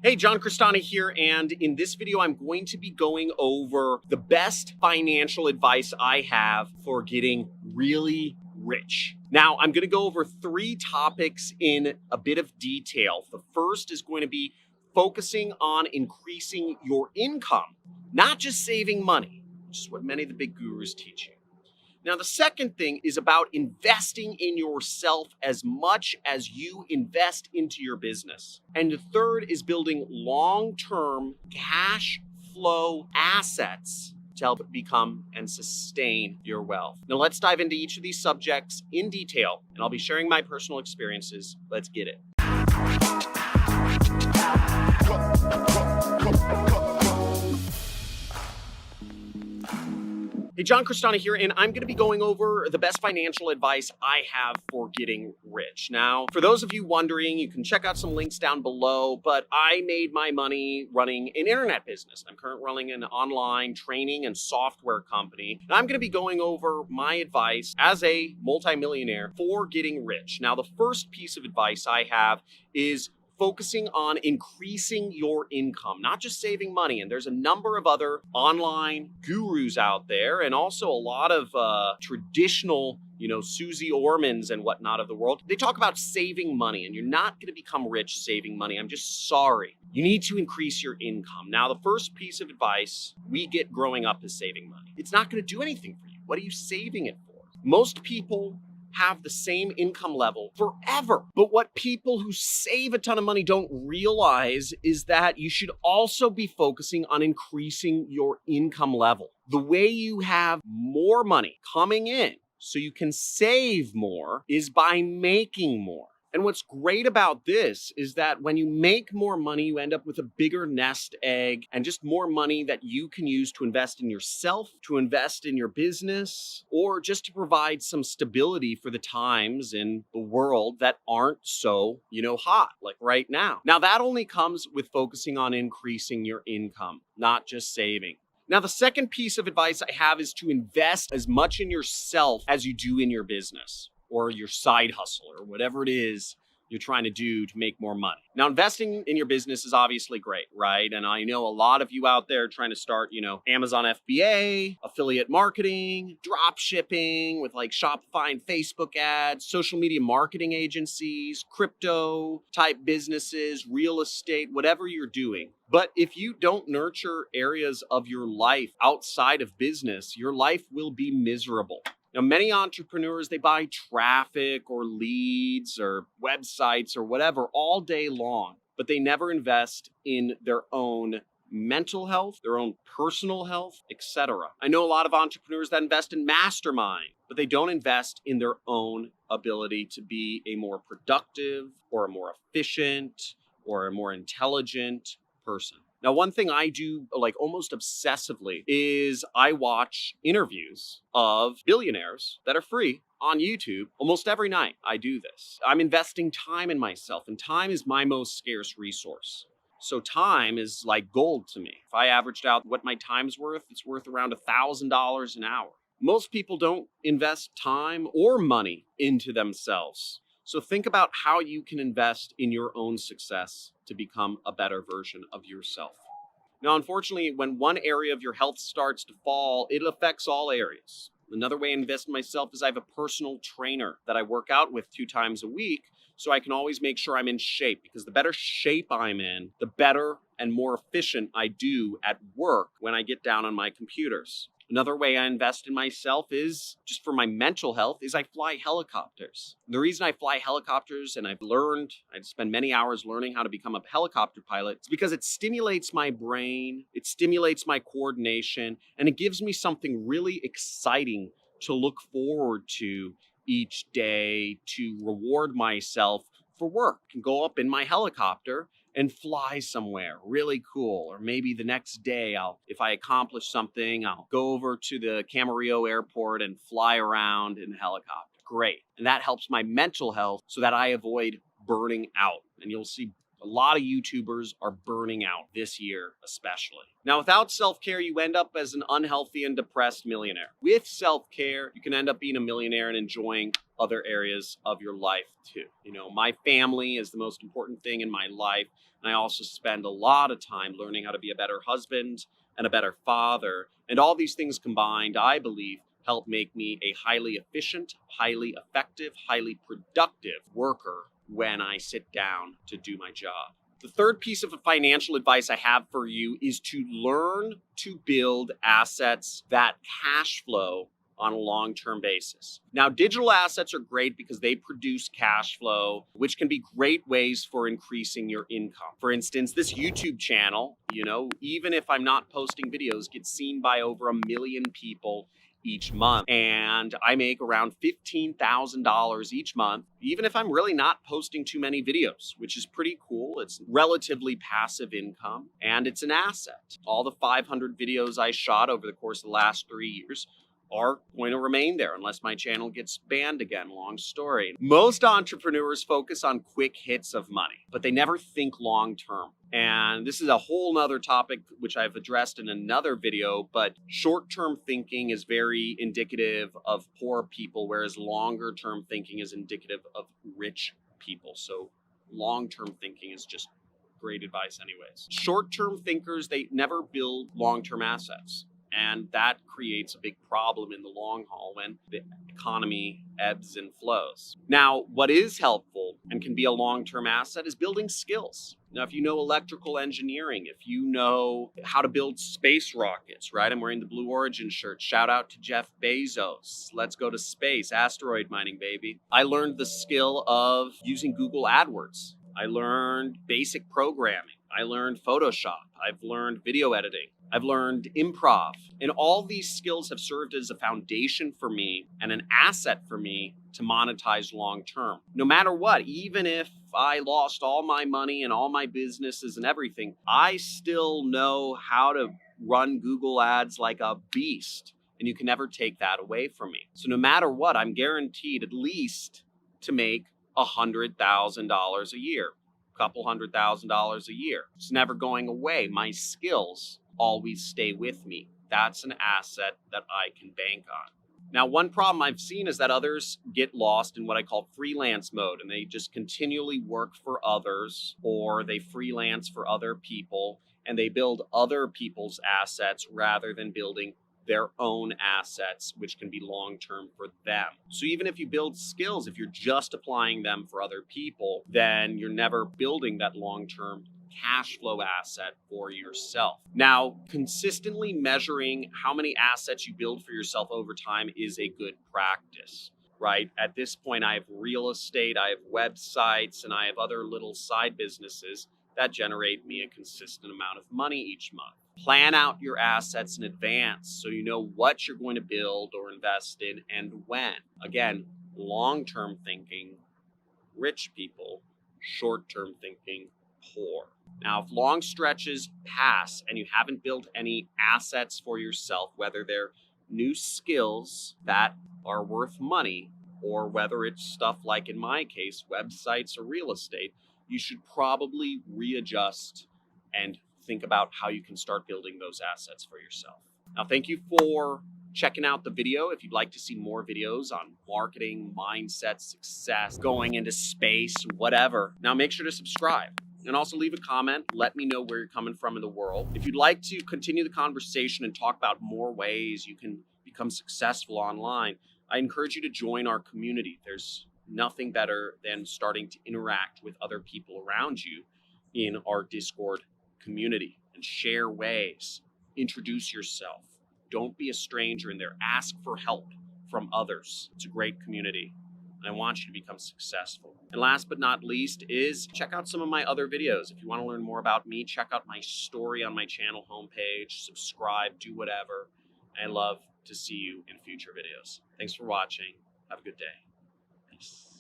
Hey, John Cristani here, and in this video, I'm going to be going over the best financial advice I have for getting really rich. Now, I'm going to go over three topics in a bit of detail. The first is going to be focusing on increasing your income, not just saving money, which is what many of the big gurus teach you. Now, the second thing is about investing in yourself as much as you invest into your business. And the third is building long-term cash flow assets to help become and sustain your wealth. Now, let's dive into each of these subjects in detail, and I'll be sharing my personal experiences. Let's get it. Hey, John Cristani here, and I'm going to be going over the best financial advice I have for getting rich. Now, for those of you wondering, you can check out some links down below, but I made my money running an internet business. I'm currently running an online training and software company, and I'm going to be going over my advice as a multimillionaire for getting rich. Now, the first piece of advice I have is focusing on increasing your income, not just saving money. And there's a number of other online gurus out there, and also a lot of traditional, Susie Ormans and whatnot of the world. They talk about saving money, and you're not going to become rich saving money. I'm just sorry. You need to increase your income. Now, the first piece of advice we get growing up is saving money. It's not going to do anything for you. What are you saving it for? Most people have the same income level forever. But what people who save a ton of money don't realize is that you should also be focusing on increasing your income level. The way you have more money coming in so you can save more is by making more. And what's great about this is that when you make more money, you end up with a bigger nest egg and just more money that you can use to invest in yourself, to invest in your business, or just to provide some stability for the times in the world that aren't so, hot, like right now. Now, that only comes with focusing on increasing your income, not just saving. Now, the second piece of advice I have is to invest as much in yourself as you do in your business, or your side hustle, or whatever it is you're trying to do to make more money. Now, investing in your business is obviously great, right? And I know a lot of you out there trying to start, Amazon FBA, affiliate marketing, drop shipping with like Shopify and Facebook ads, social media marketing agencies, crypto type businesses, real estate, whatever you're doing. But if you don't nurture areas of your life outside of business, your life will be miserable. Now, many entrepreneurs, they buy traffic or leads or websites or whatever all day long, but they never invest in their own mental health, their own personal health, etc. I know a lot of entrepreneurs that invest in mastermind, but they don't invest in their own ability to be a more productive or a more efficient or a more intelligent person. Now, one thing I do like almost obsessively is I watch interviews of billionaires that are free on YouTube almost every night. I do this. I'm investing time in myself, and time is my most scarce resource. So time is like gold to me. If I averaged out what my time's worth, it's worth around $1,000 an hour. Most people don't invest time or money into themselves. So think about how you can invest in your own success to become a better version of yourself. Now, unfortunately, when one area of your health starts to fall, it affects all areas. Another way I invest in myself is I have a personal trainer that I work out with 2 times a week, so I can always make sure I'm in shape, because the better shape I'm in, the better and more efficient I do at work when I get down on my computers. Another way I invest in myself is just for my mental health is I fly helicopters. The reason I fly helicopters, and I spend many hours learning how to become a helicopter pilot, is because it stimulates my brain, it stimulates my coordination, and it gives me something really exciting to look forward to each day to reward myself for work. I can go up in my helicopter and fly somewhere really cool. Or maybe the next day, if I accomplish something, I'll go over to the Camarillo airport and fly around in a helicopter. Great. And that helps my mental health so that I avoid burning out. And you'll see A lot of YouTubers are burning out this year, especially. Now, without self-care, you end up as an unhealthy and depressed millionaire. With self-care, you can end up being a millionaire and enjoying other areas of your life too. You know, my family is the most important thing in my life. And I also spend a lot of time learning how to be a better husband and a better father. And all these things combined, I believe, help make me a highly efficient, highly effective, highly productive worker when I sit down to do my job. The third piece of financial advice I have for you is to learn to build assets that cash flow on a long-term basis. Now, digital assets are great because they produce cash flow, which can be great ways for increasing your income. For instance, this YouTube channel, even if I'm not posting videos, gets seen by over 1 million people each month. And I make around $15,000 each month, even if I'm really not posting too many videos, which is pretty cool. It's relatively passive income and it's an asset. All the 500 videos I shot over the course of the last 3 years are going to remain there unless my channel gets banned again. Long story. Most entrepreneurs focus on quick hits of money, but they never think long term. And this is a whole nother topic which I've addressed in another video, but short-term thinking is very indicative of poor people, whereas longer-term thinking is indicative of rich people. So long-term thinking is just great advice anyways. Short-term thinkers, they never build long-term assets. And that creates a big problem in the long haul when the economy ebbs and flows. Now, what is helpful and can be a long-term asset is building skills. Now, if you know electrical engineering, if you know how to build space rockets, right? I'm wearing the Blue Origin shirt. Shout out to Jeff Bezos. Let's go to space. Asteroid mining, baby. I learned the skill of using Google AdWords. I learned basic programming. I learned Photoshop. I've learned video editing. I've learned improv. And all these skills have served as a foundation for me and an asset for me to monetize long term. No matter what, even if I lost all my money and all my businesses and everything, I still know how to run Google ads like a beast. And you can never take that away from me. So no matter what, I'm guaranteed at least to make $100,000 a year. Couple $100,000 a year. It's never going away. My skills always stay with me. That's an asset that I can bank on. Now, one problem I've seen is that others get lost in what I call freelance mode, and they just continually work for others, or they freelance for other people, and they build other people's assets rather than building their own assets, which can be long-term for them. So even if you build skills, if you're just applying them for other people, then you're never building that long-term cash flow asset for yourself. Now, consistently measuring how many assets you build for yourself over time is a good practice, right? At this point, I have real estate, I have websites, and I have other little side businesses that generate me a consistent amount of money each month. Plan out your assets in advance so you know what you're going to build or invest in and when. Again, long-term thinking, rich people, short-term thinking, poor. Now, if long stretches pass and you haven't built any assets for yourself, whether they're new skills that are worth money, or whether it's stuff like, in my case, websites or real estate, you should probably readjust and think about how you can start building those assets for yourself. Now, thank you for checking out the video. If you'd like to see more videos on marketing, mindset, success, going into space, whatever, now make sure to subscribe. And also leave a comment. Let me know where you're coming from in the world. If you'd like to continue the conversation and talk about more ways you can become successful online, I encourage you to join our community. There's nothing better than starting to interact with other people around you in our Discord community and share ways. Introduce yourself. Don't be a stranger in there. Ask for help from others. It's a great community. And I want you to become successful. And last but not least is check out some of my other videos. If you want to learn more about me, check out my story on my channel homepage, subscribe, do whatever. I love to see you in future videos. Thanks for watching. Have a good day. Peace.